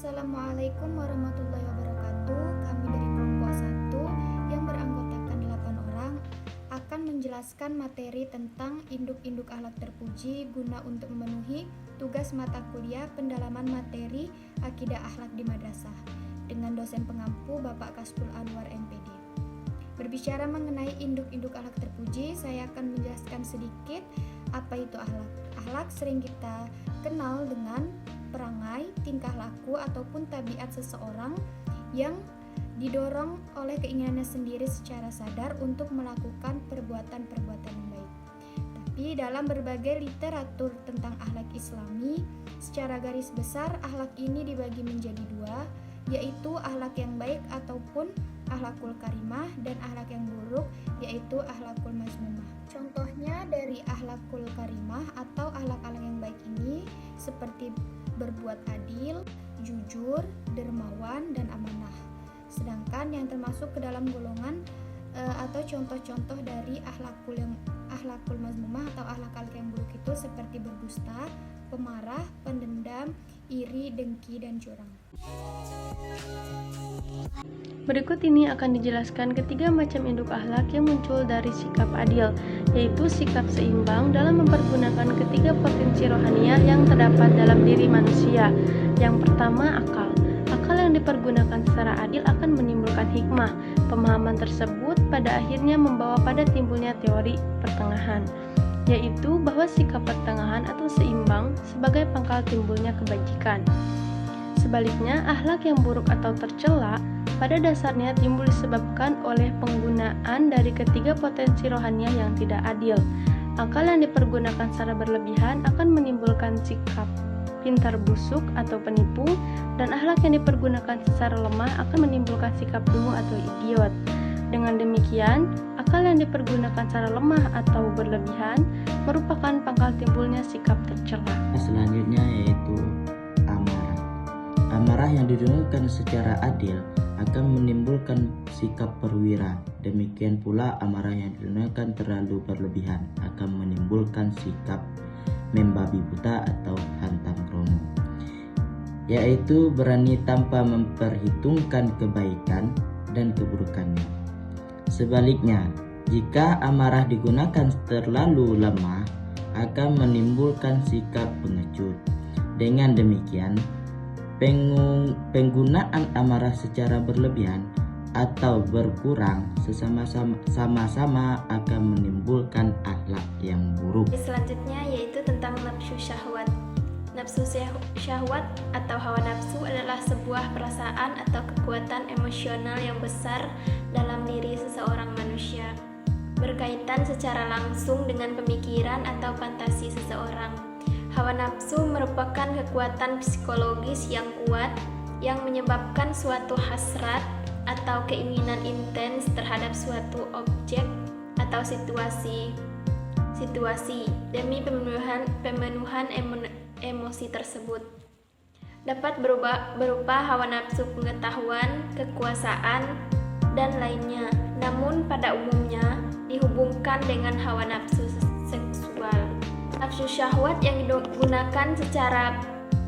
Assalamualaikum warahmatullahi wabarakatuh. Kami dari kelompok 1 yang beranggotakan 8 orang akan menjelaskan materi tentang induk-induk akhlak terpuji guna untuk memenuhi tugas mata kuliah pendalaman materi akidah akhlak di madrasah dengan dosen pengampu Bapak Kasful Anwar MPD. Berbicara mengenai induk-induk akhlak terpuji, saya akan menjelaskan sedikit apa itu akhlak. Akhlak sering kita kenal dengan perangai, tingkah laku, ataupun tabiat seseorang yang didorong oleh keinginannya sendiri secara sadar untuk melakukan perbuatan-perbuatan yang baik. Tapi dalam berbagai literatur tentang akhlak Islami, secara garis besar akhlak ini dibagi menjadi dua, yaitu akhlak yang baik ataupun akhlakul karimah dan akhlak yang buruk yaitu akhlakul mazmumah. Contohnya dari akhlakul karimah atau akhlak-akhlak yang baik ini seperti berbuat adil, jujur, dermawan, dan amanah. Sedangkan yang termasuk ke dalam golongan atau contoh-contoh dari akhlakul mazmumah atau akhlak-akhlak yang buruk itu seperti berdusta, pemarah, pendendam, iri, dengki, dan curang. Berikut ini akan dijelaskan ketiga macam induk akhlak yang muncul dari sikap adil, yaitu sikap seimbang dalam mempergunakan ketiga potensi rohaniah yang terdapat dalam diri manusia. Yang pertama, akal. Akal yang dipergunakan secara adil akan menimbulkan hikmah. Pemahaman tersebut pada akhirnya membawa pada timbulnya teori pertengahan, yaitu bahwa sikap pertengahan atau seimbang sebagai pangkal timbulnya kebajikan. Sebaliknya, akhlak yang buruk atau tercela pada dasarnya timbul disebabkan oleh penggunaan dari ketiga potensi rohaniah yang tidak adil. Akal yang dipergunakan secara berlebihan akan menimbulkan sikap pintar busuk atau penipu, dan akhlak yang dipergunakan secara lemah akan menimbulkan sikap dungu atau idiot. Dengan demikian, akal yang dipergunakan secara lemah atau berlebihan merupakan pangkal timbulnya sikap tercela. Selanjutnya yaitu amarah. Amarah yang digunakan secara adil akan menimbulkan sikap perwira. Demikian pula amarah yang digunakan terlalu berlebihan akan menimbulkan sikap membabi buta atau hantam kromo, yaitu berani tanpa memperhitungkan kebaikan dan keburukannya. Sebaliknya, jika amarah digunakan terlalu lemah akan menimbulkan sikap pengecut. Dengan demikian, penggunaan amarah secara berlebihan atau berkurang sama-sama akan menimbulkan akhlak yang buruk. Selanjutnya yaitu tentang nafsu syahwat. Nafsu syahwat atau hawa nafsu adalah sebuah perasaan atau kekuatan emosional yang besar dalam diri seseorang manusia, berkaitan secara langsung dengan pemikiran atau fantasi seseorang. Hawa nafsu merupakan kekuatan psikologis yang kuat yang menyebabkan suatu hasrat atau keinginan intens terhadap suatu objek atau situasi demi pemenuhan emosi tersebut. Dapat berupa hawa nafsu pengetahuan, kekuasaan, dan lainnya. Namun pada umumnya dihubungkan dengan hawa nafsu seksual. Nafsu syahwat yang digunakan secara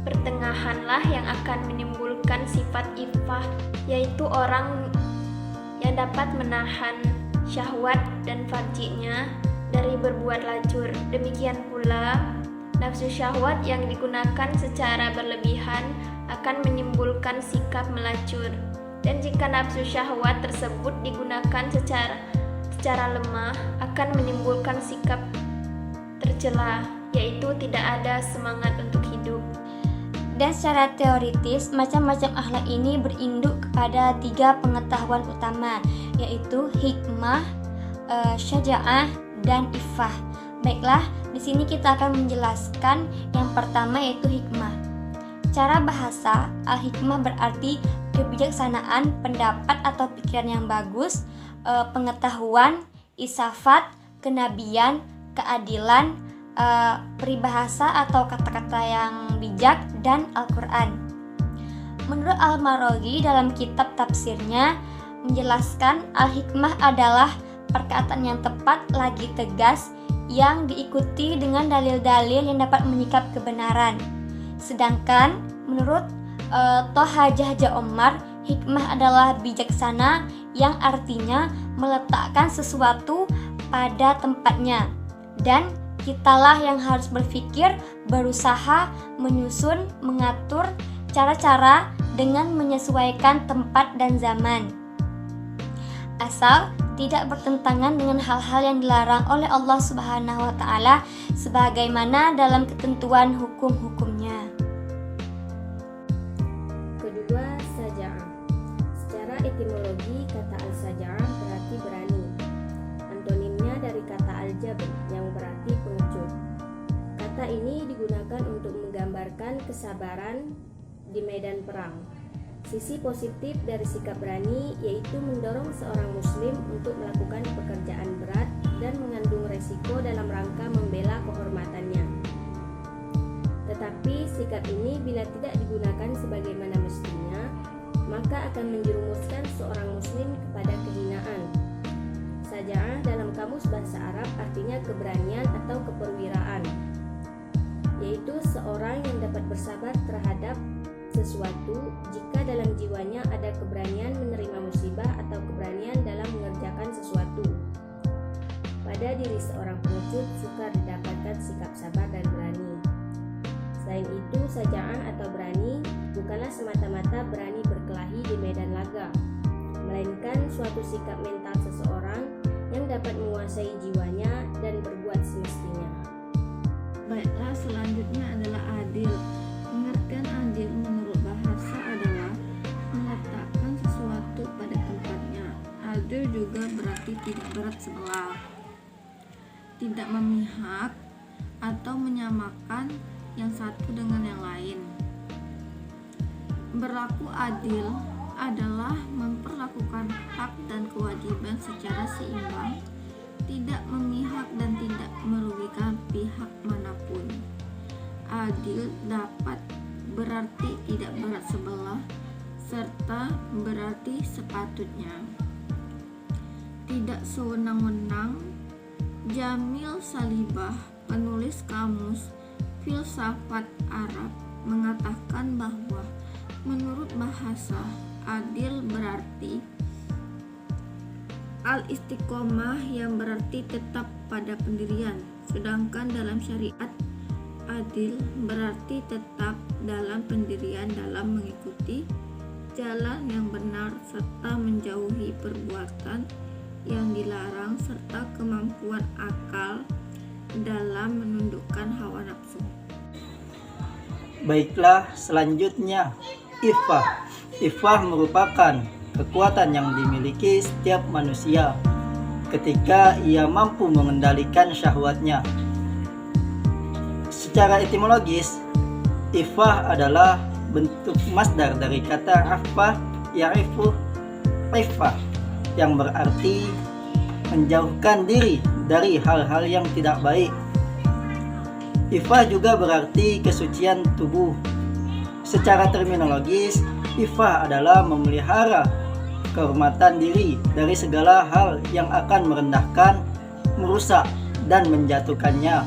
pertengahanlah yang akan menimbulkan sifat iffah, yaitu orang yang dapat menahan syahwat dan farjinya dari berbuat lacur. Demikian pula nafsu syahwat yang digunakan secara berlebihan akan menimbulkan sikap melacur. Dan jika nafsu syahwat tersebut digunakan secara lemah akan menimbulkan sikap tercela, yaitu tidak ada semangat untuk hidup. Dan secara teoritis, macam-macam akhlak ini berinduk kepada 3 pengetahuan utama, yaitu hikmah, syaja'ah, dan iffah. Baiklah, di sini kita akan menjelaskan yang pertama yaitu hikmah. Cara bahasa, al-hikmah berarti kebijaksanaan, pendapat atau pikiran yang bagus, pengetahuan, isafat, kenabian, keadilan, peribahasa atau kata-kata yang bijak, dan Al-Quran. Menurut Al-Maraghi dalam kitab tafsirnya menjelaskan al-hikmah adalah perkataan yang tepat lagi tegas yang diikuti dengan dalil-dalil yang dapat menyikap kebenaran. Sedangkan menurut Toha Jahja Omar, hikmah adalah bijaksana, yang artinya meletakkan sesuatu pada tempatnya. Dan kitalah yang harus berpikir, berusaha, menyusun, mengatur cara-cara dengan menyesuaikan tempat dan zaman, asal tidak bertentangan dengan hal-hal yang dilarang oleh Allah Subhanahu wa Ta'ala sebagaimana dalam ketentuan hukum-hukumnya. Kedua, saja'ah. Secara etimologi, kata al-saja'ah berarti berani. Antonimnya dari kata al-jabr yang berarti pengecut. Kata ini digunakan untuk menggambarkan kesabaran di medan perang. Sisi positif dari sikap berani yaitu mendorong seorang muslim untuk melakukan pekerjaan berat dan mengandung resiko dalam rangka membela kehormatannya. Tetapi sikap ini bila tidak digunakan sebagaimana mestinya, maka akan menjerumuskan seorang muslim kepada kehinaan. Saja'ah dalam kamus bahasa Arab artinya keberanian atau keperwiraan, yaitu seorang yang dapat bersabar terhadap sesuatu jika dalam jiwanya ada keberanian menerima musibah atau keberanian dalam mengerjakan sesuatu. Pada diri seorang pengecut sukar didapatkan sikap sabar dan berani. Selain itu, saja'ah atau berani bukanlah semata-mata berani berkelahi di medan laga, melainkan suatu sikap mental seseorang yang dapat menguasai jiwanya dan berbuat semestinya. Baiklah, selanjutnya adalah adil. Pengertian adil menurut bahasa adalah meletakkan sesuatu pada tempatnya. Adil juga berarti tidak berat sebelah, tidak memihak atau menyamakan yang satu dengan yang lain. Berlaku adil adalah memperlakukan hak dan kewajiban secara seimbang, tidak memihak dan tidak merugikan pihak manapun. Adil dapat berarti tidak berat sebelah serta berarti sepatutnya, tidak sewenang-wenang. Jamil Salibah, penulis kamus filsafat Arab, mengatakan bahwa menurut bahasa adil berarti al-istiqomah yang berarti tetap pada pendirian, sedangkan dalam syariat adil berarti tetap dalam pendirian dalam mengikuti jalan yang benar serta menjauhi perbuatan yang dilarang serta kemampuan akal dalam menundukkan hawa nafsu. Baiklah, selanjutnya iffah. Iffah merupakan kekuatan yang dimiliki setiap manusia ketika ia mampu mengendalikan syahwatnya. Secara etimologis, iffah adalah bentuk masdar dari kata affah ya'ifu iffah, yang berarti menjauhkan diri dari hal-hal yang tidak baik. Iffah juga berarti kesucian tubuh. Secara terminologis, iffah adalah memelihara kehormatan diri dari segala hal yang akan merendahkan, merusak, dan menjatuhkannya.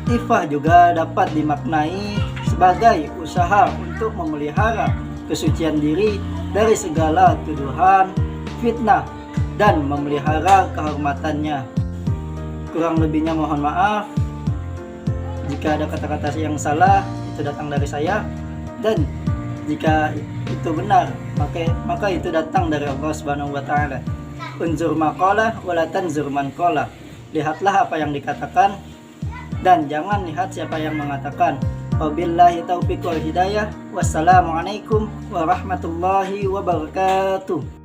Iffah juga dapat dimaknai sebagai usaha untuk memelihara kesucian diri dari segala tuduhan, fitnah, dan memelihara kehormatannya. Kurang lebihnya mohon maaf. Jika ada kata-kata yang salah, itu datang dari saya, dan jika itu benar, maka itu datang dari Allah Subhanahu wa Ta'ala. Unzur maqalah wala tanzur man qala. Lihatlah apa yang dikatakan dan jangan lihat siapa yang mengatakan. Wabillahi taufiq wal hidayah. Wassalamualaikum warahmatullahi wabarakatuh.